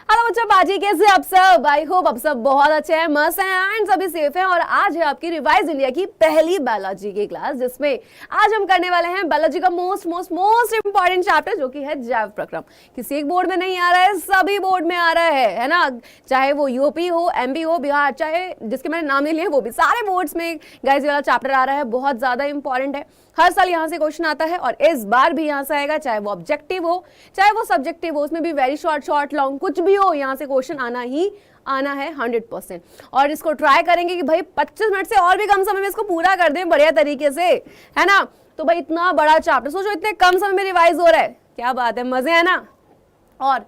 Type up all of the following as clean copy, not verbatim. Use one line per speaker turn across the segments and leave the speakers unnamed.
Hello बच्चों, बाजी कैसे आप सब? आई होप आप सब बहुत अच्छे हैं, मस्त हैं एंड सभी सेफ हैं। और आज है आपकी रिवाइज इंडिया की पहली बायोलॉजी की क्लास, जिसमें आज हम करने वाले हैं बायोलॉजी का most most most important chapter, जो कि है जैव प्रक्रम। किसी एक बोर्ड में नहीं आ रहा है, सभी बोर्ड में आ रहा है ना। चाहे वो यूपी हो, एमपी हो, बिहार, चाहे जिसके मैंने नाम नहीं लिए, वो भी सारे बोर्ड्स में गाइस वाला चैप्टर आ रहा है। बहुत ज्यादा इंपॉर्टेंट है, हर साल यहाँ से क्वेश्चन आता है और इस बार भी यहाँ से आएगा। चाहे वो ऑब्जेक्टिव हो, चाहे वो सब्जेक्टिव हो, उसमें भी वेरी शॉर्ट शॉर्ट लॉन्ग कुछ भी हो, यहाँ से क्वेश्चन आना ही आना है 100%। और इसको ट्राई करेंगे कि भाई 25 मिनट से और भी कम समय में इसको पूरा कर दें बढ़िया तरीके से, है ना। तो भाई इतना बड़ा चैप्टर सोचो, इतने कम समय में रिवाइज हो रहा है, क्या बात है, मजे है ना। और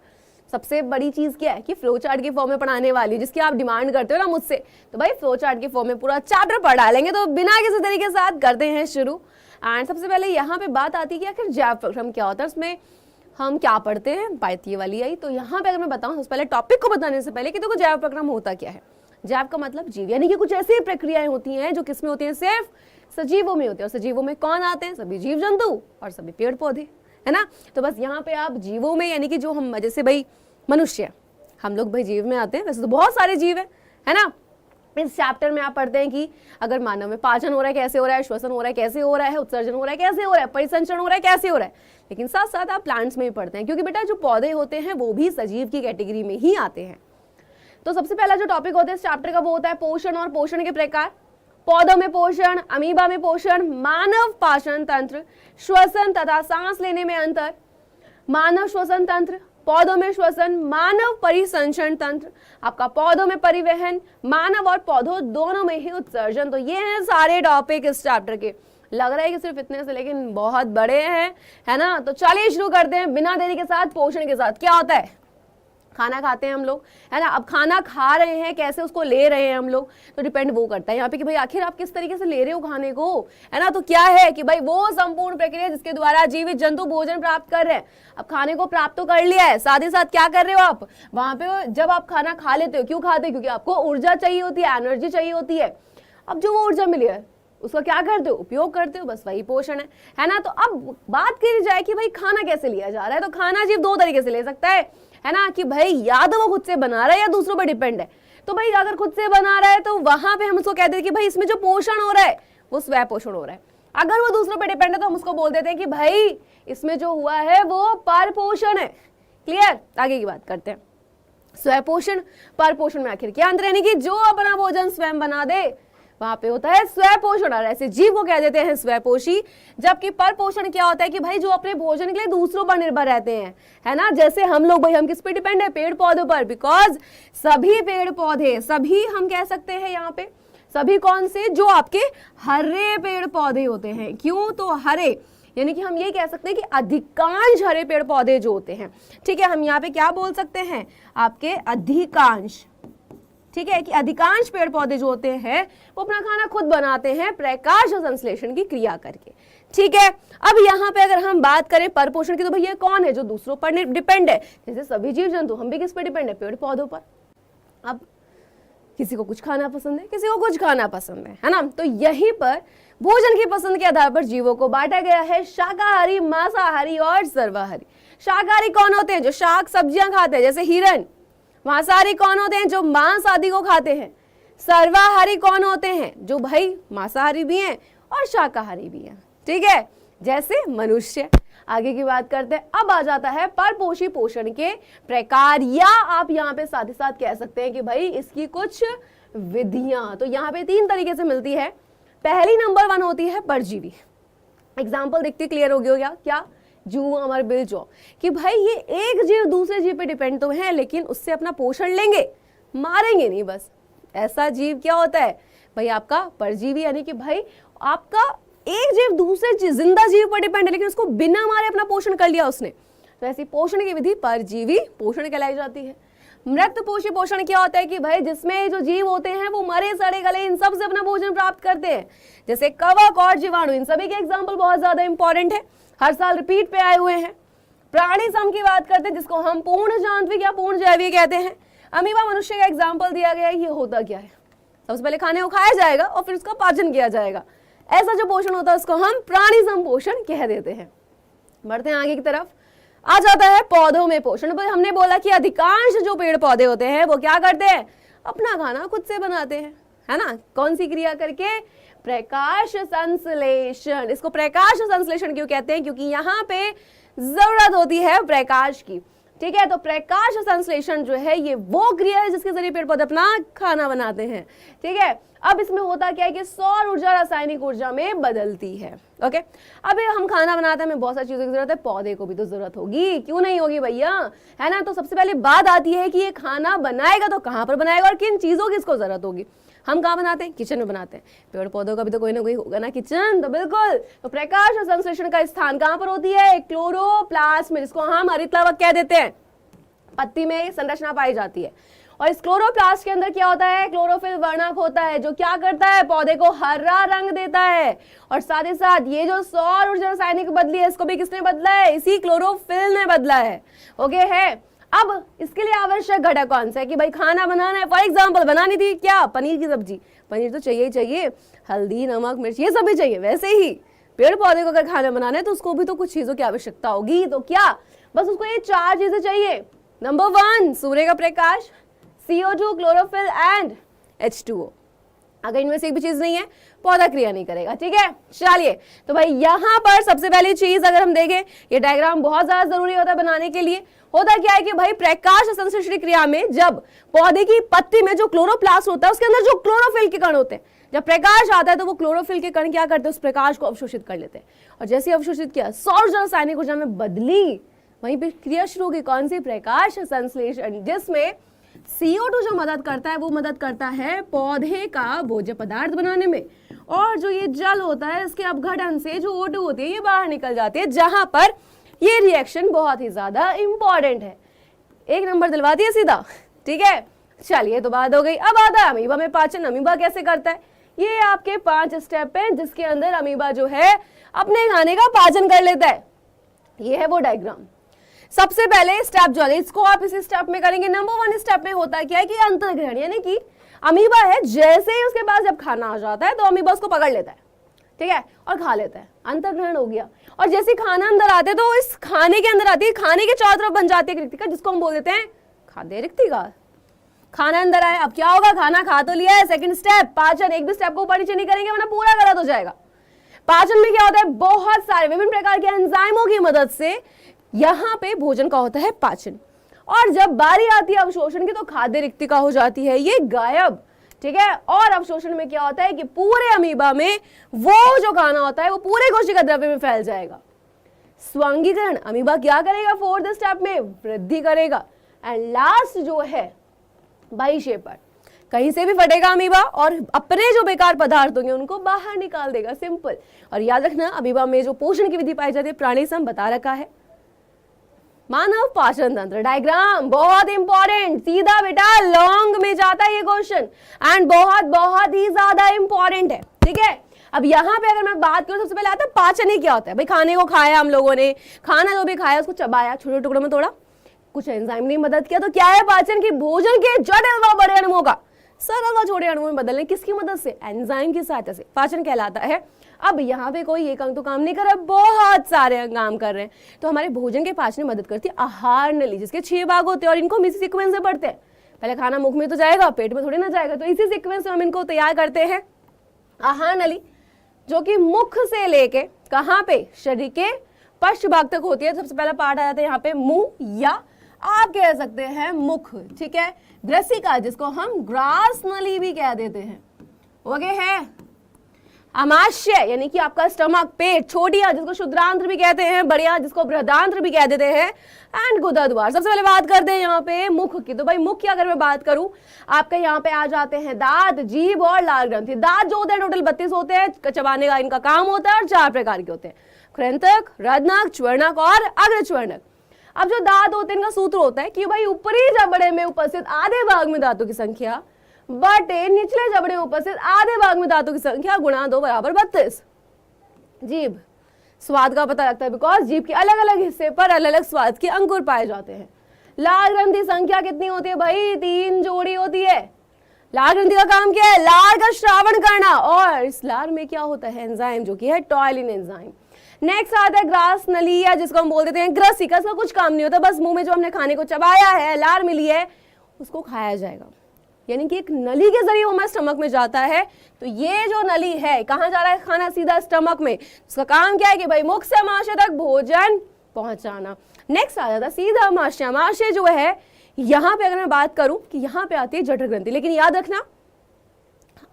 सबसे बड़ी चीज क्या है कि फ्लो चार्ट के फॉर्म में पढ़ाने वाली, जिसकी आप डिमांड करते हो ना मुझसे, तो भाई फ्लो चार्ट के फॉर्म में पूरा चैप्टर पढ़ा लेंगे। तो बिना किसी तरीके से साथ करते हैं शुरू। एंड सबसे पहले यहाँ पे बात आती है कि आखिर जैव प्रक्रम क्या होता है, उसमें हम क्या पढ़ते हैं, बात ये वाली आई। तो यहाँ पे अगर मैं बताऊँ सबसे पहले टॉपिक को बताने से पहले कि देखो जैव प्रक्रम होता क्या है। जैव का मतलब जीव, यानी कि कुछ ऐसी प्रक्रियाएं होती हैं जो किसमें होती हैं, सिर्फ सजीवों में होती है। और सजीवों में कौन आते हैं? सभी जीव जंतु और सभी पेड़ पौधे, है ना। तो बस यहाँ पे आप जीवों में, यानी कि जो हम, जैसे भाई मनुष्य, हम लोग भाई जीव में आते हैं। वैसे तो बहुत सारे जीव है ना। इस चैप्टर में आप पढ़ते हैं कि अगर मानव में पाचन हो रहा है कैसे हो रहा है, श्वसन हो रहा है कैसे हो रहा है, उत्सर्जन हो रहा है कैसे हो रहा है, परिसंचरण हो रहा है कैसे हो रहा है। लेकिन साथ साथ आप प्लांट्स में भी पढ़ते हैं, क्योंकि बेटा जो पौधे होते हैं वो भी सजीव की कैटेगरी में ही आते हैं। तो सबसे पहला जो टॉपिक होता है इस चैप्टर का वो होता है पोषण और पोषण के प्रकार। पौधों में पोषण, अमीबा में पोषण, मानव पाचन तंत्र, श्वसन तथा सांस लेने में अंतर, मानव श्वसन तंत्र, पौधों में श्वसन, मानव परिसंचरण तंत्र, आपका पौधों में परिवहन, मानव और पौधों दोनों में ही उत्सर्जन। तो ये हैं सारे टॉपिक इस चैप्टर के। लग रहा है कि सिर्फ इतने से, लेकिन बहुत बड़े हैं, है ना। तो चलिए शुरू करते हैं बिना देरी के साथ। पोषण के साथ क्या होता है, खाना खाते हैं हम लोग, है ना। अब खाना खा रहे हैं, कैसे उसको ले रहे हैं हम लोग, तो डिपेंड वो करता है यहाँ पे कि भाई आखिर आप किस तरीके से ले रहे हो खाने को, है ना। तो क्या है कि भाई वो संपूर्ण प्रक्रिया जिसके द्वारा जीवित जंतु भोजन प्राप्त कर रहे हैं। अब खाने को प्राप्त तो कर लिया है, साथ ही साथ क्या कर रहे हो आप वहां पे, जब आप खाना खा लेते हो, क्यों खाते हो? क्योंकि आपको ऊर्जा चाहिए होती है, एनर्जी चाहिए होती है। अब जो वो ऊर्जा मिली है उसका क्या करते हो, उपयोग करते हो, बस वही पोषण है ना। तो अब बात करी जाए कि भाई खाना कैसे लिया जा रहा है, तो खाना जीव दो तरीके से ले सकता है ना। कि भाई या तो वो खुद से बना रहा है या दूसरों पर डिपेंड है। तो भाई अगर खुद से बना रहा है तो वहां पे हम उसको कहते हैं कि भाई इसमें जो पोषण हो रहा है वो स्वयं पोषण हो रहा है। अगर वो दूसरों पर डिपेंड है तो हम उसको बोल देते हैं कि भाई इसमें जो हुआ है वो पर पोषण है। क्लियर, आगे की बात करते हैं। स्वयं पोषण, पर पोषण में आखिर क्या अंतर, यानी कि जो अपना भोजन स्वयं बना दे वहां पे होता है स्वयं पोषण, और ऐसे जीव को कह देते हैं स्वयं पोषी। जबकि पर पोषण क्या होता है कि भाई जो अपने भोजन के लिए दूसरों पर निर्भर रहते हैं, है ना। जैसे हम लोग, भाई हम किस पे डिपेंड है, पेड़ पौधों पर। बिकॉज सभी पेड़ पौधे, सभी हम कह सकते हैं यहाँ पे, सभी कौन से, जो आपके हरे पेड़ पौधे होते हैं। क्यों? तो हरे, यानी कि हम ये कह सकते हैं कि अधिकांश हरे पेड़ पौधे जो होते हैं, ठीक है, हम यहाँ पे क्या बोल सकते हैं, आपके अधिकांश, ठीक है, कि अधिकांश पेड़ पौधे जो होते हैं वो अपना खाना खुद बनाते हैं प्रकाश संश्लेषण की क्रिया करके। ठीक है, अब यहाँ पे अगर हम बात करें परपोषण की, तो भैया कौन है जो दूसरों पर डिपेंड है। जैसे सभी जीव जंतु, हम भी किस पर डिपेंड है, पेड़ पौधों पर। अब किसी को कुछ खाना पसंद है, किसी को कुछ खाना पसंद है ना। तो यहीं पर भोजन की पसंद के आधार पर जीवों को बांटा गया है शाकाहारी, मांसाहारी और सर्वाहारी। शाकाहारी कौन होते हैं, जो शाक सब्जियां खाते हैं, जैसे हिरण। मांसाहारी कौन होते हैं, जो मांस आदि को खाते हैं। सर्वाहारी कौन होते हैं, जो भाई मांसाहारी भी हैं और शाकाहारी भी हैं। ठीक है, जैसे मनुष्य। आगे की बात करते हैं। अब आ जाता है परपोषी पोषण के प्रकार, या आप यहाँ पे साथ ही साथ कह सकते हैं कि भाई इसकी कुछ विधियां। तो यहाँ पे 3 तरीके से मिलती है। पहली नंबर 1 होती है परजीवी। एग्जाम्पल देखते क्लियर हो गया क्या, जू, अमर, बिल, जौ, कि भाई ये एक जीव दूसरे जीव पे डिपेंड तो है, लेकिन उससे अपना पोषण लेंगे, मारेंगे नहीं बस। ऐसा जीव क्या होता है भाई, आपका परजीवी, यानी कि भाई आपका एक जीव दूसरे जिंदा जीव पर डिपेंड है, लेकिन उसको बिना मारे अपना पोषण कर लिया उसने। तो ऐसी पोषण की विधि परजीवी पोषण कहलाई जाती है। मृतपोषी पोषण क्या होता है कि भाई जिसमें जो जीव होते हैं वो मरे सड़े गले इन सब से अपना भोजन प्राप्त करते हैं, जैसे कवक और जीवाणु। इन सभी के एग्जाम्पल बहुत ज्यादा इंपॉर्टेंट है, हर साल रिपीट पे आए हुए हैं। प्राणी सम की बात करते हैं, जिसको हम पूर्ण जांत्विक या पूर्ण जैवीय कहते हैं। अमीबा मनुष्य का एग्जाम्पल दिया गया है। ये होता क्या है, सबसे पहले खाने को खाया जाएगा और फिर उसका पाचन किया जाएगा। ऐसा जो पोषण होता है उसको हम प्राणी सम पोषण कह देते हैं। बढ़ते हैं आगे की तरफ। आ जाता है पौधों में पोषण। पर हमने बोला कि अधिकांश जो पेड़ पौधे होते हैं वो क्या करते हैं, अपना खाना खुद से बनाते हैं, है ना। कौन सी क्रिया करके, प्रकाश संश्लेषण। इसको प्रकाश संश्लेषण क्यों कहते हैं, क्योंकि यहाँ पे जरूरत होती है प्रकाश की, ठीक है। तो प्रकाश संश्लेषण जो है ये वो क्रिया है जिसके जरिए पेड़ पौधे अपना खाना बनाते हैं, ठीक है। अब इसमें होता क्या है कि सौर ऊर्जा रासायनिक ऊर्जा में बदलती है, ओके। अब हम खाना बनाते हैं, हमें बहुत सारी चीजों की जरूरत है, पौधे को भी तो जरूरत होगी, क्यों नहीं होगी भैया, है ना। तो सबसे पहले बात आती है कि ये खाना बनाएगा तो कहाँ पर बनाएगा और किन चीजों की इसको जरूरत होगी। हम कहाँ बनाते हैं, किचन में बनाते हैं। पेड़ पौधों का भी तो कोई ना कोई होगा ना किचन, तो बिल्कुल। तो प्रकाश संश्लेषण का स्थान कहाँ पर होती है, क्लोरोप्लास्ट में, जिसको हम हरित लवक कह देते हैं। पत्ती में संरचना पाई जाती है और इस क्लोरोप्लास्ट के अंदर क्या होता है, क्लोरोफिल वर्णक होता है, जो क्या करता है, पौधे को हरा रंग देता है। और साथ ही साथ ये जो सौर ऊर्जा रासायनिक बदली है, इसको भी किसने बदला है, इसी क्लोरोफिल ने बदला है, ओके है। अब इसके लिए आवश्यक घटक कौन सा है कि भाई खाना बनाना है, फॉर एग्जाम्पल बनानी थी क्या, पनीर की सब्जी, पनीर तो चाहिए ही चाहिए, हल्दी नमक मिर्च ये सब भी चाहिए। वैसे ही पेड़ पौधे को अगर खाना बनाना है तो उसको भी तो कुछ चीजों की आवश्यकता होगी। तो क्या, बस उसको ये 4 चीजें चाहिए। नंबर 1 सूर्य का प्रकाश, CO2 क्लोरोफिल एंड H2O। अगर इनमें से एक भी चीज नहीं है पौधा क्रिया नहीं करेगा, ठीक है। चलिए, तो भाई यहाँ पर सबसे पहली चीज अगर हम देखें, ये डायग्राम बहुत ज्यादा जरूरी होता है बनाने के लिए। होता क्या है कि भाई प्रकाश संश्लेषण क्रिया में जब पौधे की पत्ती में जो क्लोरोप्लास्ट होता है उसके अंदर जो क्लोरोफिल के कण होते हैं, जब प्रकाश आता है तो वो क्लोरोफिल के कण क्या करते हैं, उस प्रकाश को अवशोषित कर लेते हैं। और जैसे ही अवशोषित किया, सौर ऊर्जा रासायनिक ऊर्जा में बदली, वहीं पर क्रिया शुरू होगी, कौन सी, प्रकाश संश्लेषण, जिसमें CO2 जो मदद करता है वो मदद करता है पौधे का भोज्य पदार्थ बनाने में। और जो ये जल होता है इसके अपघटन से जो O2 होती है ये बाहर निकल जाती है, जहां पर ये रिएक्शन बहुत ही ज्यादा इंपॉर्टेंट है। 1 नंबर दिलवा दिया सीधा, ठीक है। चलिए, तो बात हो गई। अब आता है अमीबा में पाचन। अमीबा कैसे करता है, ये आपके 5 स्टेप है जिसके अंदर अमीबा जो है अपने खाने का पाचन कर लेता है। ये है वो डायग्राम। सबसे पहले स्टेप जो है इसको आप इसी स्टेप में करेंगे। नंबर 1 स्टेप में होता है क्या है कि अंतर्ग्रहण, यानी कि अमीबा है, जैसे ही उसके पास जब खाना आ जाता है तो अमीबा उसको पकड़ लेता है, ठीक है, और खा लेता है। अंतर्ग्रहण हो गया। और जैसे खाना अंदर आते हैं तो इस खाने के अंदर आती है, खाने के चारों तरफ बन जाती है रिक्तिका, जिसको हम बोल देते हैं खाद्य रिक्तिका। खाना अंदर आया, अब क्या होगा, खाना खा तो लिया है। सेकंड स्टेप पाचन, एक भी स्टेप को ऊपर नीचे नहीं करेंगे वरना पूरा गलत हो जाएगा। पाचन में क्या होता है, बहुत सारे विभिन्न प्रकार के एंजाइमों की मदद से यहाँ पे भोजन का होता है पाचन। और जब बारी आती है अवशोषण की तो खाद्य रिक्तिका हो जाती है ये गायब, ठीक है। और अवशोषण में क्या होता है कि पूरे अमीबा में वो जो खाना होता है वो पूरे कोशिका द्रव्य में फैल जाएगा। स्वांगीकरण, अमीबा क्या करेगा, 4th स्टेप में वृद्धि करेगा। एंड लास्ट जो है बहिक्षेपण, कहीं से भी फटेगा अमीबा और अपने जो बेकार पदार्थ होंगे उनको बाहर निकाल देगा, सिंपल। और याद रखना अमीबा में जो पोषण की विधि पाई जाती है प्राणी सम बता रखा है। मानव पाचन तंत्र डायग्राम बहुत इंपॉर्टेंट, सीधा बेटा लॉन्ग में जाता है ये क्वेश्चन एंड बहुत बहुत ही ज्यादा इंपॉर्टेंट है, ठीक है। अब यहाँ पे अगर मैं बात करूं सबसे पहले आता है पाचन ही क्या होता है। भाई खाने को खाया हम लोगों ने, खाना जो भी खाया उसको चबाया, छोटे टुकड़ों में तोड़ा, कुछ एंजाइम ने मदद किया, तो क्या है पाचन की, भोजन के जटिल व बड़े अणुओं का सरल व छोटे अणुओं में बदलने, किसकी मदद से, एंजाइम की सहायता से पाचन कहलाता है। अब यहाँ पे कोई एक अंग तो काम नहीं कर रहा, बहुत सारे अंग काम कर रहे हैं। तो हमारे भोजन के पाचन में मदद करती है आहार नली, जिसके 6 भाग होते हैं और इनको हम इसी सीक्वेंस से पढ़ते हैं। पहले खाना मुख में तो जाएगा, पेट में थोड़ी ना जाएगा, तो इसी सीक्वेंस में हम इनको तैयार करते हैं। आहार नली जो कि मुख से लेके कहाँ पे, शरीर के पश्च भाग तक होती है। सबसे पहला पार्ट आ जाता है यहाँ पे मुंह, या आप कह सकते हैं मुख, ठीक है। ग्रसिका जिसको हम ग्रास नली भी कह देते हैं, ओके है। अमाशय यानी कि आपका स्टमक, पेट, छोटिया जिसको शुद्रांत्र भी कहते हैं, बढ़िया जिसको बृहदांत्र भी कह देते हैं, एंड गुदाद्वार। सबसे पहले बात करते हैं यहाँ पे मुख की। तो भाई मुख की अगर मैं बात करूं, आपके यहाँ पे आ जाते हैं दांत, जीभ और लाल ग्रंथि। दांत जो होते हैं टोटल 32 होते हैं, चबाने का इनका काम होता है और 4 प्रकार के होते हैं, कृंतक, रदनक, च्वर्णक और अग्रच्वर्णक। अब जो दांत होते हैं इनका सूत्र होता है कि भाई ऊपरी जबड़े में उपस्थित आधे भाग में दांतों की संख्या बटे निचले जबड़े में उपस्थित आधे भाग में दांतों की संख्या गुणा 2 बराबर 32। जीभ स्वाद का पता लगता है बिकॉज जीभ के अलग अलग हिस्से पर अलग अलग स्वाद के अंकुर पाए जाते हैं। लाल ग्रंथि संख्या कितनी होती है भाई, 3 जोड़ी होती है। लाल ग्रंथि का काम क्या है, लार का श्रावण करना, और इस लार में क्या होता है एंजाइम जो कि है टॉयलिन एंजाइम। नेक्स्ट आता है ग्रास नली, या जिसको हम बोल देते हैं ग्रसिका। इसका कुछ काम नहीं होता, बस मुंह में जो हमने खाने को चबाया है, लार मिली है, उसको खाया जाएगा। यानी कि एक नली के जरिए वो हमारे स्टमक में जाता है। तो ये जो नली है, कहाँ जा रहा है खाना? सीधा स्टमक में। उसका काम क्या है कि भाई मुख से आमाशय तक भोजन पहुंचाना। नेक्स्ट आ जाता है सीधा आमाशय। आमाशय जो है, यहाँ पे अगर मैं बात करूं कि यहाँ पे आती है जठर ग्रंथि, लेकिन याद रखना,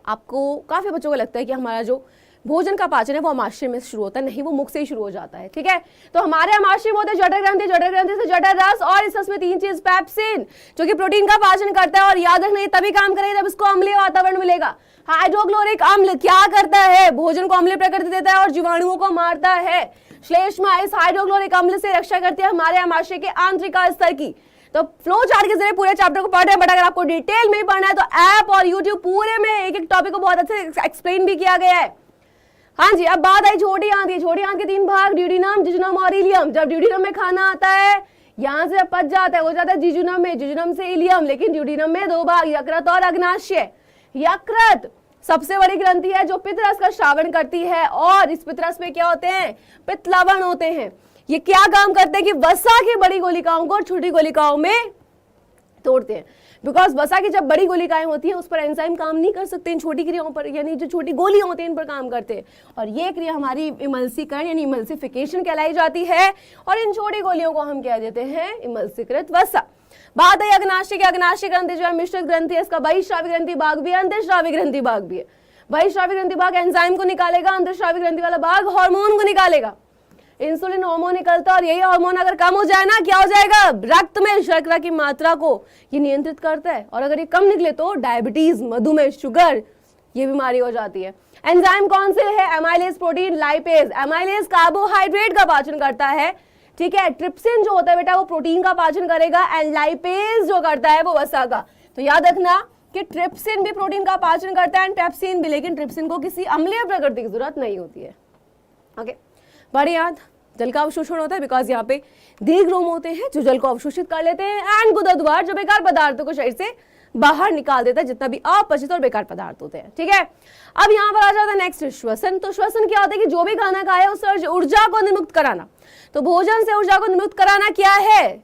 आपको काफी बच्चों को लगता है कि हमारा जो भोजन का पाचन है वो आमाशय में शुरू होता है, नहीं, वो मुख से ही शुरू हो जाता है। ठीक है, तो हमारे आमाशय में होते हैं जठर ग्रंथि, जठर ग्रंथि से जठर रस, और इस रस में 3 चीज, पेप्सिन जो कि प्रोटीन का पाचन करता है, और याद रखना ये तभी काम करेगा जब इसको अम्लीय वातावरण मिलेगा। हाइड्रोक्लोरिक अम्ल क्या करता है? भोजन को अम्लीय प्रकृति देता है और जीवाणुओं को मारता है। श्लेष्मा इस हाइड्रोक्लोरिक अम्ल से रक्षा करती है हमारे आमाशय के आंतरिक स्तर की। तो फ्लो चार्ट के जरिए पूरे चैप्टर को पढ़ रहे हैं, बट अगर आपको डिटेल में पढ़ना है तो ऐप और यूट्यूब पूरे में एक एक टॉपिक को बहुत अच्छे से एक्सप्लेन भी किया गया है। हाँ जी, अब बात आई छोटी आंत की। छोटी आंत के 3 भाग, ड्यूडिनम, जिजुनम और इलियम। जब ड्यूडिनम में खाना आता है, यहाँ से पच जाता है, हो जाता है जिजुनम में, जिजुनम से इलियम। लेकिन ड्यूडिनम में 2 भाग, यकृत और अग्नाशय। यकृत सबसे बड़ी ग्रंथि है जो पित्तरस का श्रावण करती है, और इस पित्तरस में क्या होते हैं? पित्त लवण होते हैं। ये क्या काम करते हैं कि वसा की बड़ी गोलिकाओं को छोटी गोलिकाओं में तोड़ते हैं। बिकॉज वसा की जब बड़ी गोलिकाएं होती हैं उस पर एंजाइम काम नहीं कर सकते, इन छोटी क्रियाओं पर, यानी जो छोटी गोलियां होती हैं इन पर काम करते हैं। और ये क्रिया हमारी इमल्सीकरण यानी इमल्सिफिकेशन कहलाई जाती है, और इन छोटी गोलियों को हम कह देते हैं इमल्सीकृत वसा। बात है अग्नाशय की। अग्नाशय ग्रंथि जो है मिश्रित ग्रंथि है, इसका बहिःश्रावी ग्रंथि भाग भी है, अंतःश्रावी ग्रंथि भाग भी है। बहिःश्रावी ग्रंथि भाग एंजाइम को निकालेगा, अंतःश्रावी ग्रंथि वाला भाग हार्मोन को निकालेगा। इंसुलिन हार्मोन निकलता है, और यही हार्मोन अगर कम हो जाए ना, क्या हो जाएगा? रक्त में शर्करा की मात्रा को ये नियंत्रित करता है, और अगर ये कम निकले तो डायबिटीज, मधुमेह, शुगर, ये बीमारी हो जाती है। एंजाइम कौन से है? Amylase, protein, lipase. Amylase carbohydrate का पाचन करता है, ठीक है। ट्रिप्सिन जो होता है बेटा वो प्रोटीन का पाचन करेगा, एंड लाइपेज जो करता है वो वसा का। तो याद रखना कि ट्रिप्सिन भी प्रोटीन का पाचन करता है, एंड पेप्सिन भी, लेकिन ट्रिप्सिन को किसी अम्लीय प्रकृति की जरूरत नहीं होती है। ओके, बड़ी याद, जल का अवशोषण होता है, बिकॉज यहाँ पे दीर्घरोम होते हैं जो जल को अवशोषित कर लेते हैं, एंड गुदद्वार जो बेकार पदार्थों को शरीर से बाहर निकाल देता है, जितना भी अपचित और बेकार पदार्थ होते हैं। ठीक है, अब यहाँ पर आ जाता है नेक्स्ट श्वसन। तो श्वसन क्या होता है कि जो भी खाना खाए उससे ऊर्जा को निर्मुक्त कराना। तो भोजन से ऊर्जा को निर्मुक्त कराना क्या है?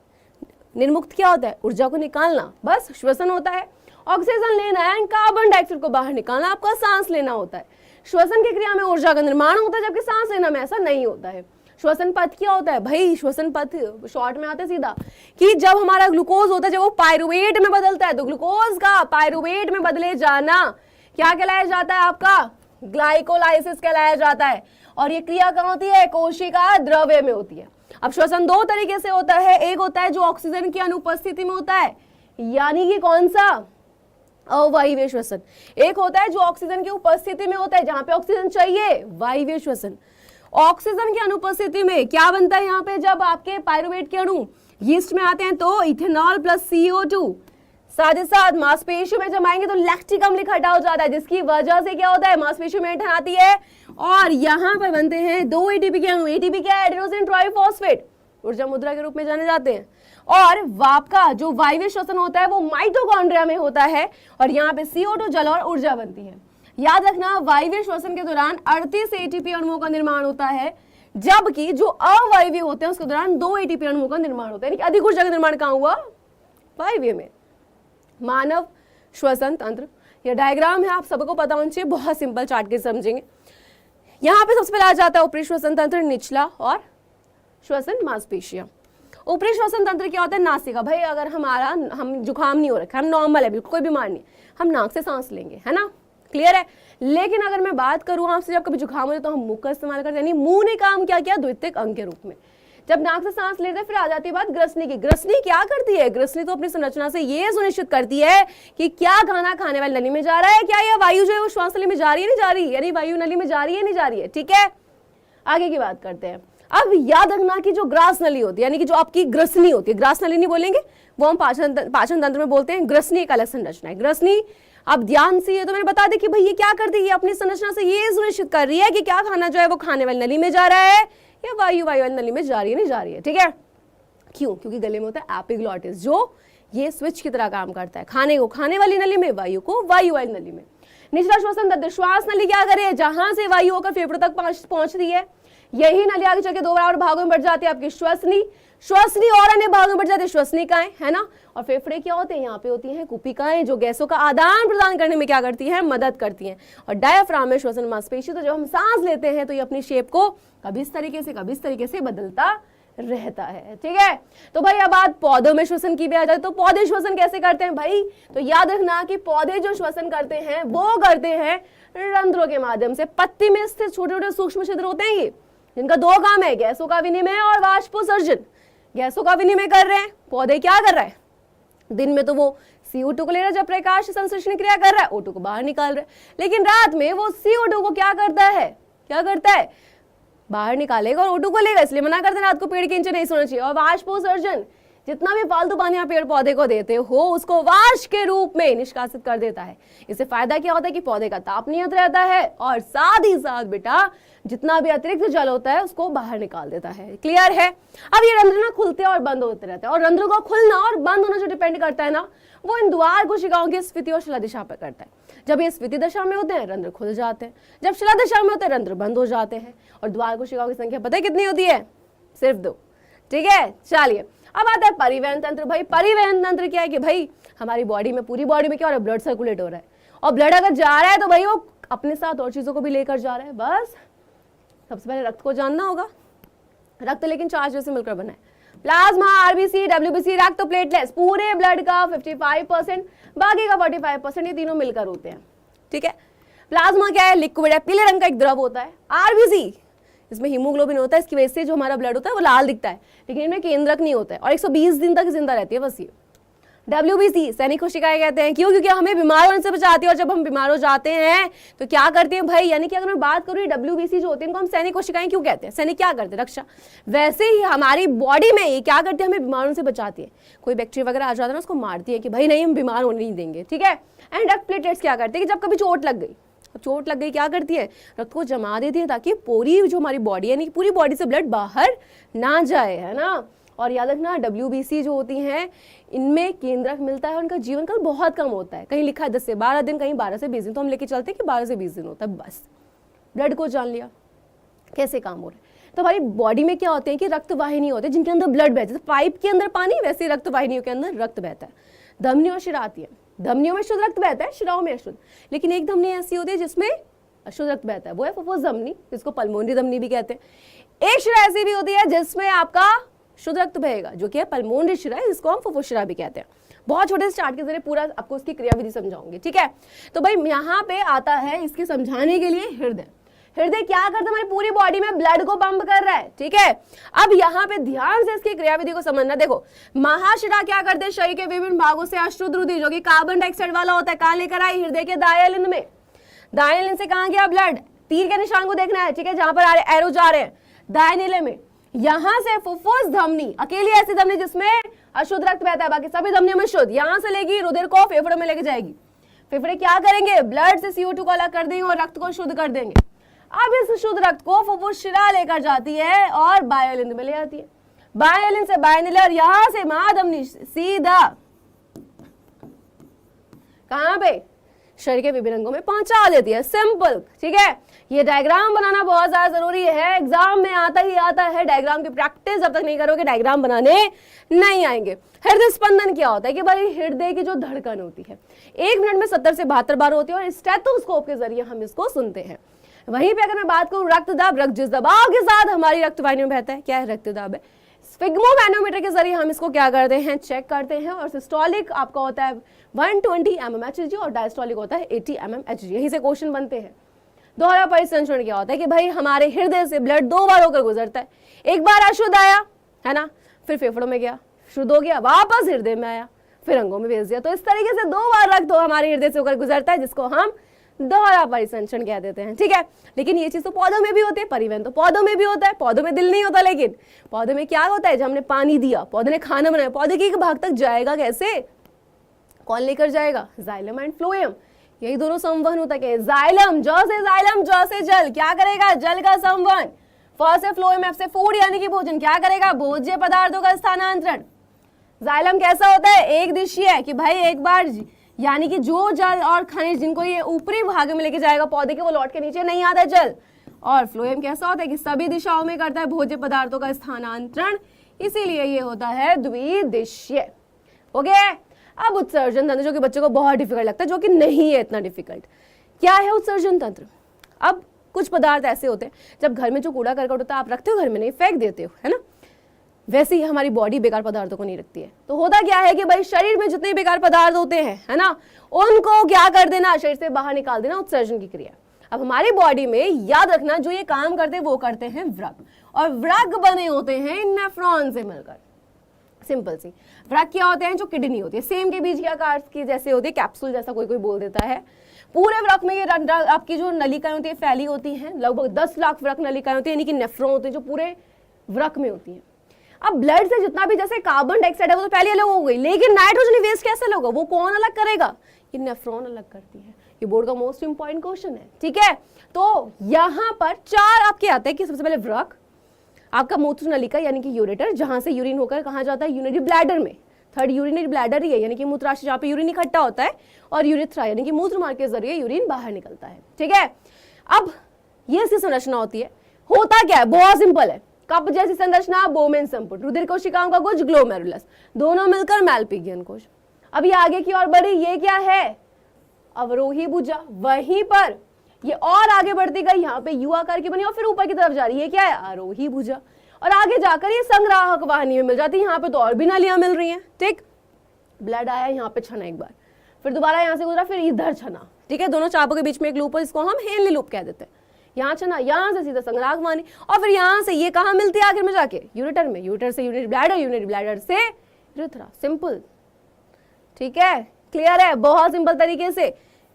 निर्मुक्त क्या होता है? ऊर्जा को निकालना, बस श्वसन होता है। ऑक्सीजन लेना है, कार्बन डाइऑक्साइड को बाहर निकालना, आपका सांस लेना होता है। श्वसन की क्रिया में ऊर्जा का निर्माण होता है, जबकि सांस लेना में ऐसा नहीं होता है। श्वसन पथ क्या होता है भाई? श्वसन पथ शॉर्ट में आते हैं सीधा कि जब हमारा ग्लूकोज होता है, जब वो पायरुवेट में बदलता है, तो ग्लूकोज का पायरुवेट में बदले जाना क्या कहलाया जाता है? आपका ग्लाइकोलाइसिस कहलाया जाता है। और ये क्रिया कहाँ होती है? कोशिका द्रव्य में होती है। अब श्वसन 2 तरीके से होता है। एक होता है जो ऑक्सीजन की अनुपस्थिति में होता है, यानी कि कौन सा? अवायवीय श्वसन। एक होता है जो ऑक्सीजन की उपस्थिति में होता है, जहां पे ऑक्सीजन चाहिए, वायवीय श्वसन। ऑक्सीजन की अनुपस्थिति में क्या बनता है? यहाँ पे जब आपके पायरुवेट के अणु यीस्ट में आते हैं तो इथेनॉल प्लस CO2, साथ ही साथ मांसपेशियों में जब आएंगे तो लैक्टिक अम्ल इकट्ठा हो जाता है, जिसकी वजह से क्या होता है? मांसपेशियों में ऐंठन आती है, और यहाँ पर बनते हैं 2 ATP के अणु। ATP क्या है? एडेनोसिन ट्राइफॉस्फेट, ऊर्जा मुद्रा के रूप में जाने जाते हैं। और वाप का जो वायवीय श्वसन होता है वो माइटोकॉन्ड्रिया में होता है, और यहाँ पे CO2 जल और ऊर्जा बनती है। याद रखना, वायवीय श्वसन के दौरान 38 ATP अणुओं का निर्माण होता है, जबकि जो अवायवीय होते हैं उसके दौरान 2 ATP अणुओं का निर्माण होता है। यानी अधिक ऊर्जा का निर्माण कहाँ हुआ? वायवीय में। मानव श्वसन तंत्र, यह डायग्राम है, आप सबको पता होना चाहिए, बहुत सिंपल चार्ट के समझेंगे। यहाँ पे सबसे पहले आ जाता है ऊपरी श्वसन तंत्र, निचला और श्वसन मांसपेशियां। ऊपरी श्वसन तंत्र क्या होता है? नासिका। भाई अगर हम जुकाम नहीं हो रखा, हम नॉर्मल है, बिल्कुल कोई बीमार नहीं, हम नाक से सांस लेंगे, है ना, क्लियर है। लेकिन अगर मैं बात करूं आपसे, जब कभी जुकाम हो जाए तो हम मुंह का इस्तेमाल करते हैं, यानी मुंह ने काम क्या किया? द्वितीयक अंग के रूप में। जब नाक से सांस लेते हैं, फिर आ जाती है बात ग्रसनी की। ग्रसनी क्या करती है? ग्रसनी तो अपनी संरचना से ये सुनिश्चित करती है कि क्या खाना खाने वाली नली में जा रहा है, क्या यह वायु जो है वो श्वास नली में जा रही है, नहीं जा रही, यानी वायु नली में जा रही है, नहीं जा रही है। ठीक है, आगे की बात करते हैं। अब याद रखना कि जो ग्रास नली होती है, यानी कि जो आपकी ग्रसनी होती है, ग्रास नली नहीं बोलेंगे, वो हम पाचन तंत्र में बोलते हैं। ग्रसनी एक अलग संरचना है। ग्रसनी अब ध्यान से, ये तो मैंने बता दी कि भाई ये क्या करती है, अपनी संरचना से ये सुनिश्चित कर रही है कि क्या खाना जो है वो खाने वाली नली में जा रहा है या वायु वाली नली में जा रही है, नहीं जा रही है। ठीक है, क्यों? क्योंकि गले में होता है एपिग्लॉटिस, जो ये स्विच की तरह काम करता है, खाने को खाने वाली नली में, वायु को वायु वाली नली में। निचला श्वसन तंत्र, श्वास नली क्या करे? जहां से वायु होकर फेफड़ों तक पहुंचती है, यही नली आगे चल के 2 बराबर भागों में बढ़ जाती है आपकी श्वसनी, श्वसनी और अन्य भागों में बढ़ जाती है श्वसनिकाएं, है ना। और फेफड़े क्या होते हैं, यहाँ पे होती हैं कुपिकाएं जो गैसों का आदान प्रदान करने में क्या करती हैं, मदद करती हैं। और डायफ्राम में श्वसन मांसपेशी, तो जब हम सांस लेते हैं तो ये अपनी शेप को कभी इस तरीके से बदलता रहता है, ठीक है। तो भाई अब बात पौधों में श्वसन की भी आ जाए तो पौधे श्वसन कैसे करते हैं भाई, तो याद रखना कि पौधे जो श्वसन करते हैं वो करते हैं रंध्रों के माध्यम से। पत्ती में स्थित छोटे छोटे सूक्ष्म छिद्र होते हैं ये, जिनका 2 काम है, गैसों का विनिमय और वाष्पोत्सर्जन। गैसों का विनिमय कर रहे हैं पौधे, क्या कर रहा है, दिन में तो वो CO2 को ले रहा है, जब प्रकाश संश्लेषण क्रिया कर रहा है O2 को बाहर निकाल रहा है, लेकिन रात में वो CO2 को क्या करता है, बाहर निकालेगा और O2 को लेगा, इसलिए मना करते हैं रात को पेड़ के नीचे नहीं सोना चाहिए। और वाष्पोत्सर्जन, जितना भी फालतू पानी आप पेड़ पौधे को देते हो उसको वाष्प के रूप में निष्कासित कर देता है। इससे फायदा क्या होता है कि पौधे का ताप नियत रहता है और साथ ही साथ बेटा जितना भी अतिरिक्त जल होता है उसको बाहर निकाल देता है। क्लियर है। अब ये रंध्र ना खुलते और बंद होते रहते हैं, और रंध्रों का खुलना और बंद होना जो डिपेंड करता है ना, वो इन द्वार कोशिकाओं की स्फीति और शिला दिशा पर करता है। जब ये स्फीति दशा में होते हैं रंध्र खुल जाते हैं, जब शिला दशा में होते हैं रंध्र बंद हो जाते हैं। और द्वार कोशिकाओं की संख्या पता है कितनी होती है, सिर्फ 2, ठीक है। चलिए अब आता है परिवहन तंत्र। भाई परिवहन तंत्र क्या है कि भाई हमारी बॉडी में, पूरी बॉडी में क्या हो रहा है, ब्लड सर्कुलेट हो रहा है, और ब्लड अगर जा रहा है तो भाई वो अपने साथ और चीजों को भी लेकर जा रहा है। बस सबसे पहले रक्त को जानना होगा, रक्त लेकिन 4 चीजों से मिलकर बना है, प्लाज्मा, आरबीसी, डब्ल्यूबीसी, रक्त, प्लेटलेट्स, पूरे ब्लड का 55%, बाकी का 45%, ये तीनों मिलकर होते हैं, ठीक है। प्लाज्मा क्या है, लिक्विड है, पीले रंग का एक द्रव होता है। आरबीसी, इसमें हीमोग्लोबिन होता है, इसकी वजह से जो हमारा ब्लड होता है वो लाल दिखता है, लेकिन इनमें केंद्रक नहीं होता है और 120 दिन तक जिंदा रहती है बस ये। डब्ल्यूबीसी सैनिक कोशिकाएं कहते हैं, क्यों, क्योंकि हमें बीमार होने से बचाती है, और जब हम बीमार हो जाते हैं तो क्या करते हैं भाई, यानी कि अगर मैं बात करूँ डब्ल्यूबीसी जो होती है इनको हम सैनिक कोशिकाएं क्यों कहते हैं, सैनिक क्या करते हैं, रक्षा। वैसे ही हमारी बॉडी में ये क्या करते हैं, हमें बीमारों से बचाती है। कोई बैक्टीरिया वगैरह आ जाता है ना, उसको मारती है कि भाई नहीं हम बीमार होने नहीं देंगे, ठीक है। एंड रक्त प्लेटलेट्स क्या करते हैं कि जब कभी चोट लग गई, चोट लग गई क्या करती है, रक्त को जमा देती है ताकि पूरी जो हमारी बॉडी है, यानी पूरी बॉडी से ब्लड बाहर ना जाए, है ना। और याद रखना डब्ल्यूबीसी जो होती हैं इनमें केंद्रक मिलता है, उनका जीवन काल बहुत कम होता है, कहीं लिखा है 10 से 12 दिन, कहीं 12 से 20 दिन, तो हम लेके चलते हैं कि 12 से 20 दिन होता है। बस ब्लड को जान लिया कैसे काम हो रहा है। तो हमारी बॉडी में क्या होते हैं कि रक्त वाहिनी होते हैं जिनके अंदर ब्लड बहता है, पाइप के अंदर पानी, वैसे रक्त वाहिनियों के अंदर रक्त बहता है। धमनी और शिरा आती है, धमनियों में शुद्ध रक्त बहता है, शिराओं में अशुद्ध, लेकिन एक धमनी ऐसी होती है जिसमें अशुद्ध रक्त बहता है, वो है फुफ्फुस धमनी, जिसको पल्मोनरी धमनी भी कहते हैं। एक शिरा ऐसी भी होती है जिसमें आपका शुद्ध रक्त बहेगा, जो कि है पल्मोनरी शिरा, जिसको हम फुफ्फुस शिरा भी कहते हैं। बहुत छोटे से चार्ट के जरिए पूरा आपको उसकी क्रियाविधि समझाऊंगी, ठीक है। तो भाई यहाँ पे आता है इसके समझाने के लिए हृदय। हृदय क्या करता है, हमारी पूरी बॉडी में ब्लड को पंप कर रहा है, ठीक है। अब यहाँ पे ध्यान से इसकी क्रियाविधि को समझना। देखो महाशिरा क्या करते हैं, शरीर के विभिन्न भागों से अशुद्ध रुधिर जो कि कार्बन डाइऑक्साइड वाला होता है, कहाँ लेकर आई, हृदय के दाएं लिंब में। दाएं लिंब से कहाँ गया ब्लड, तीर के निशान को देखना है, ठीक है, जहां पर एरो जा रहे हैं दाएं नीले में। यहां से फुफ्फुस धमनी, अकेली ऐसी धमनी जिसमें अशुद्ध रक्त बहता है, बाकी सभी धमनियों में शुद्ध, यहां से लेगी रुधिर को फेफड़ों में लेके जाएगी। फेफड़े क्या करेंगे, ब्लड से CO2 को अलग कर देंगे और रक्त को शुद्ध कर देंगे। अब इस शुद्ध रक्त को फुफ्फुस शिरा लेकर जाती है और बाह्यलिंद में ले आती है, बाह्यलिंद से बाह्यनीले, और यहां से महाधमनी सीधा कहां पे, शरीर के विभिन्न अंगों में पहुंचा देती है। सिंपल, ठीक है। ये डायग्राम बनाना बहुत ज्यादा जरूरी है, एग्जाम में आता ही आता है। डायग्राम की प्रैक्टिस जब तक नहीं करोगे डायग्राम बनाने नहीं आएंगे। हृदय स्पंदन क्या होता है कि भाई हृदय की जो धड़कन होती है 1 मिनट में 70 से 72 बार होती है, और स्टेथोस्कोप के जरिए हम इसको सुनते हैं। वहीं पे अगर मैं बात करूं रक्तदाब, रक्त जिस दबाव के साथ हमारी रक्त वाहिनियों में बहता है, क्या है, रक्तदाब है। स्फिग्मोमैनोमीटर के जरिए हम इसको क्या करते हैं, चेक करते हैं। और सिस्टोलिक आपका होता है 120 mmHg और डायस्टोलिक होता है 80 mmHg। यहीं से क्वेश्चन बनते हैं। दोहरा परिसंचरण क्या होता है कि भाई हमारे हृदय से ब्लड 2 बार होकर गुजरता है, एक बार अशुद्ध आया है ना, फिर फेफड़ों में गया, शुद्ध हो गया, वापस हृदय में आया, फिर अंगों में भेज दिया। तो इस तरीके से 2 बार रक्त हमारे हृदय से होकर गुजरता है, जिसको हम दोहरा परिसंचरण कह देते हैं, ठीक है। लेकिन ये चीज तो पौधों में भी होती है, परिवहन तो पौधों में भी होता है। पौधों में दिल नहीं होता, लेकिन पौधों में क्या होता है, जब हमने पानी दिया, पौधे ने खाना बनाया, पौधे के एक भाग तक जाएगा कैसे, कौन लेकर जाएगा, जाइलम एंड फ्लोएम। यही दोनों संवहन होता है। जाइलम, ज से जल, क्या करेगा, जल का संवहन। फ से फ्लोएम, एफ से फूड यानी कि भोजन, क्या करेगा, भोज्य पदार्थों का स्थानांतरण। जाइलम कैसा होता है, एक दिशीय है कि भाई एक बार, यानी कि जो जल और खनिज जिनको ये ऊपरी भाग में लेके जाएगा पौधे के, वो लौट के नीचे नहीं आता जल। और फ्लोएम कैसा होता है कि सभी दिशाओं में करता है भोज्य पदार्थों का स्थानांतरण, इसीलिए ये होता है द्विदिशीय। ओके, अब उत्सर्जन तंत्र जो कि बच्चों को बहुत डिफिकल्ट लगता है, जो कि नहीं है इतना डिफिकल्ट। क्या है उत्सर्जन तंत्र? अब कुछ पदार्थ ऐसे होते हैं, जब घर में जो कूड़ा करकट होता है आप रखते हो घर में, नहीं फेंक देते हो, है ना, वैसे ही हमारी बॉडी बेकार पदार्थों को नहीं रखती है। तो होता क्या है कि भाई शरीर में जितने बेकार पदार्थ होते हैं, है ना, उनको क्या कर देना, शरीर से बाहर निकाल देना, उत्सर्जन की क्रिया। अब हमारी बॉडी में याद रखना जो ये काम करते हैं वो करते हैं व्रक, और व्रक बने होते हैं नेफ्रॉन से मिलकर। सिंपल सी व्रक क्या होते हैं, जो किडनी होती है, सेम के बीज के आकार की जैसे होती है, कैप्सूल जैसा कोई कोई बोल देता है। पूरे व्रक में ये आपकी जो नलिकाएं होती है फैली होती हैं, लगभग 10 लाख व्रक नलिकाएं होती है, यानी कि नेफ्रॉन होते हैं जो पूरे व्रक में होती है। अब ब्लड से जितना भी जैसे कार्बन डाइऑक्साइड है वो तो पहले अलग हो गई, लेकिन नाइट्रोजन वेस्ट कैसे अलग होगा, वो कौन अलग करेगा, ये नेफ्रॉन अलग करती है। ये बोर्ड का मोस्ट इंपॉर्टेंट क्वेश्चन है, ठीक है। तो यहाँ पर 4 आपके आते हैं कि सबसे पहले व्रक, आपका मूत्र नलिका यानी कि यूरेटर, जहां से यूरिन होकर कहाँ जाता है, यूरिनरी ब्लैडर में। थर्ड यूरिनरी ब्लैडर ही है, यानी कि मूत्राशय जहाँ पे यूरिन इकट्ठा होता है, और यूरिथ्रा यानी कि मूत्र मार्ग के जरिए यूरिन बाहर निकलता है, ठीक है। अब ये इसकी संरचना होती है। होता क्या है, बहुत सिंपल है, कप जैसी संरचना, बोमेन संपुट, रुधिर कोशिकाओं का कोश, ग्लोमेरुलस, दोनों मिलकर मैलपिगियन कोश। अब ये आगे की ओर बढ़ी, ये क्या है, अवरोही भुजा। वहीं पर ये और आगे बढ़ती गई, यहाँ पे यू आकार की बनी और फिर ऊपर की तरफ जा रही है, ये क्या है, आरोही भुजा। और आगे जाकर ये संग्राहक वाहिनी में मिल जाती है, यहाँ पे तो और भी नालियां मिल रही हैं, ठीक। ब्लड आया यहाँ पे छना एक बार, फिर दोबारा यहाँ से गुजरा, फिर इधर छना, ठीक है। दोनों चापों के बीच में एक लूप है, जिसको हम हेनली लूप कह देते हैं। यहाँ छना, यहाँ से सीधा संग्राहक वाहिनी, और फिर यहाँ से ये कहाँ मिलती है आखिर में जाके, यूरेटर में, यूरेटर से यूरिनरी ब्लैडर, यूरिनरी ब्लैडर से यूरेथ्रा। सिंपल, ठीक है, क्लियर है, बहुत सिंपल तरीके से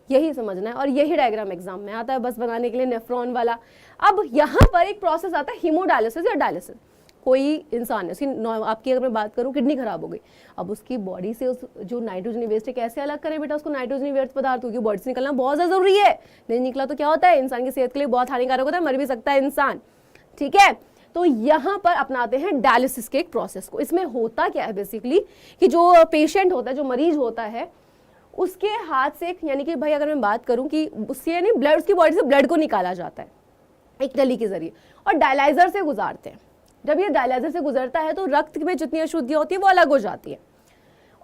यही समझना है, और यही डायग्राम एग्जाम में आता है बस बनाने के लिए, नेफ्रॉन वाला। अब यहाँ पर एक प्रोसेस आता है हीमोडायलिसिस या डायलिसिस। कोई इंसान है, उसकी आपकी अगर मैं बात करूँ किडनी खराब हो गई, अब उसकी बॉडी से उस जो नाइट्रोजन वेस्ट है कैसे अलग करें बेटा उसको, नाइट्रोजन वेस्ट पदार्थ क्योंकि बॉडी से निकलना बहुत ज्यादा जरूरी है, नहीं निकला तो क्या होता है, इंसान की सेहत के लिए बहुत हानिकारक होता है, मर भी सकता है इंसान, ठीक है। तो यहाँ पर अपनाते हैं डायलिसिस के एक प्रोसेस को। इसमें होता क्या है बेसिकली कि जो पेशेंट होता है, जो मरीज होता है, उसके हाथ से, यानी कि भाई अगर मैं बात करूं कि उससे यानी ब्लड, उसकी बॉडी से ब्लड को निकाला जाता है एक नली के जरिए, और डायलाइजर से गुजारते हैं। जब ये डायलाइजर से गुजरता है तो रक्त में जितनी अशुद्धियां होती है वो अलग हो जाती है,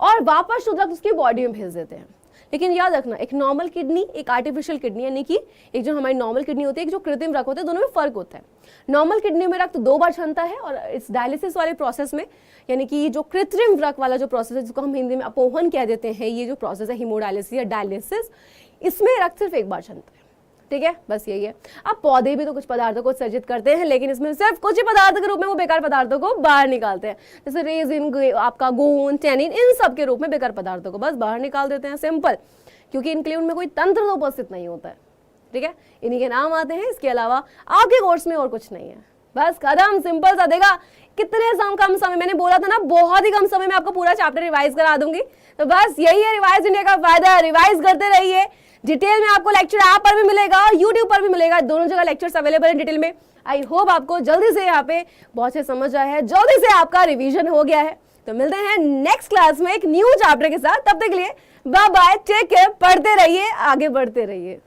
और वापस शुद्ध रक्त उसकी बॉडी में भेज देते हैं। लेकिन याद रखना, एक नॉर्मल किडनी, एक आर्टिफिशियल किडनी, यानी कि एक जो हमारी नॉर्मल किडनी होती है, एक जो कृत्रिम रक्त होता है, दोनों में फर्क होता है। नॉर्मल किडनी में रक्त 2 बार छनता है, और इस डायलिसिस वाले प्रोसेस में, यानी कि जो कृत्रिम रक्त वाला जो प्रोसेस है, जिसको हम हिंदी में अपोहन कह देते हैं, ये जो प्रोसेस है हीमोडायलिसिस या डायलिसिस, इसमें रक्त सिर्फ 1 बार छनता है, ठीक है, बस यही है। अब पौधे भी तो कुछ पदार्थों को उत्सर्जित करते हैं, लेकिन इसमें सिर्फ कुछ ही पदार्थ के रूप में वो बेकार पदार्थों को बाहर निकालते हैं, जैसे रेजिन, आपका गोंद, टैनिन, इन सब के रूप में बेकार पदार्थों को बस बाहर निकाल देते हैं, सिंपल, क्योंकि इनके लिए उनमें कोई तंत्र तो उपस्थित नहीं होता है, ठीक है, इन्हीं के नाम आते हैं, इसके अलावा आपके कोर्स में और कुछ नहीं है, बस खत्म, सिंपल सा। देखा कितने कम समय, मैंने बोला था ना बहुत ही कम समय में आपको पूरा चैप्टर रिवाइज करा दूंगी, तो बस यही है रिवाइज इंडिया का फायदा, रिवाइज करते रहिए। डिटेल में आपको लेक्चर ऐप पर भी मिलेगा और यूट्यूब पर भी मिलेगा, दोनों जगह लेक्चर्स अवेलेबल है डिटेल में। आई होप आपको जल्दी से यहाँ पे बहुत से समझ आया है, जल्दी से आपका रिवीजन हो गया है। तो मिलते हैं नेक्स्ट क्लास में एक न्यू चैप्टर के साथ, तब तक के लिए बाय बाय, टेक केयर, पढ़ते रहिए, आगे बढ़ते रहिए।